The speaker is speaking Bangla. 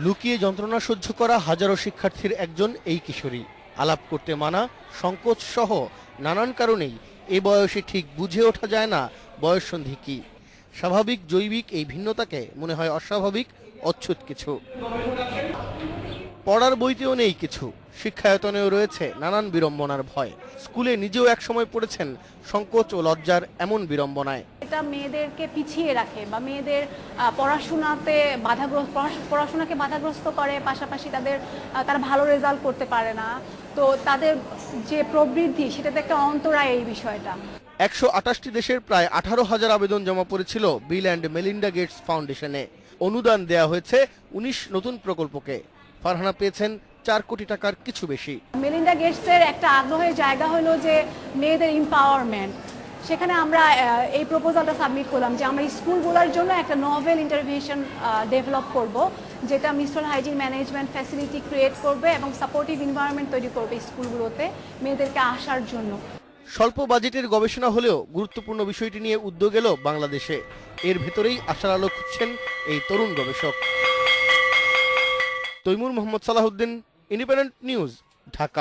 লুকিয়ে যন্ত্রণা সহ্য করা হাজারো শিক্ষার্থীর একজন এই কিশোরী। আলাপ করতে মানা, সংকোচ সহ নানান কারণেই এ বয়সে ঠিক বুঝে ওঠা যায় না বয়ঃসন্ধি কি। স্বাভাবিক জৈবিক এই ভিন্নতাকে মনে হয় অস্বাভাবিক, অচ্ছুত কিছু। পড়ার বইতেও নেই কিছু, শিক্ষায়তনেও রয়েছে নানান বিড়ম্বনার ভয়। স্কুলে নিজেও একসময় পড়েছেন সংকোচ ও লজ্জার এমন বিড়ম্বনায়। এটা মেয়েদেরকে পিছিয়ে রাখে বা মেয়েদের পড়াশোনাকে বাধাগ্রস্ত করে, পাশাপাশি তারা ভালো রেজাল্ট করতে পারে না। তো তাদের যে প্রবৃদ্ধি, সেটাতে একটা অন্তরায় এই বিষয়টা। 128টি দেশের প্রায় 18,000 আবেদন জমা পড়েছিল বিল অ্যান্ড মেলিন্ডা গেটস ফাউন্ডেশনে। অনুদান দেয়া হয়েছে 19 নতুন প্রকল্পকে। ফারহানা পেয়েছেন 4 কোটি টাকার কিছু বেশি। মেলিন্ডা গেটসের একটা আগ্রহের জায়গা হলো যে মেয়েদের এম্পাওয়ারমেন্ট। সেখানে আমরা এই প্রপোজালটা সাবমিট করলাম যে আমরা স্কুলগুলোর জন্য একটা নভেল ইন্টারভেনশন ডেভেলপ করব, যেটা menstrual hygiene management facility create করবে এবং সাপোর্টিভ এনভায়রনমেন্ট তৈরি করবে স্কুলগুলোতে মেয়েদেরকে আসার জন্য। স্বল্প বাজেটের গবেষণা হলেও গুরুত্বপূর্ণ বিষয়টি নিয়ে উদ্যোগ এলো বাংলাদেশে। এর ভেতরেই আশার আলো খুঁজছেন এই তরুণ গবেষক। তৈমুর মোহাম্মদ সালাহউদ্দিন, ইন্ডিপেন্ডেন্ট নিউজ, ঢাকা।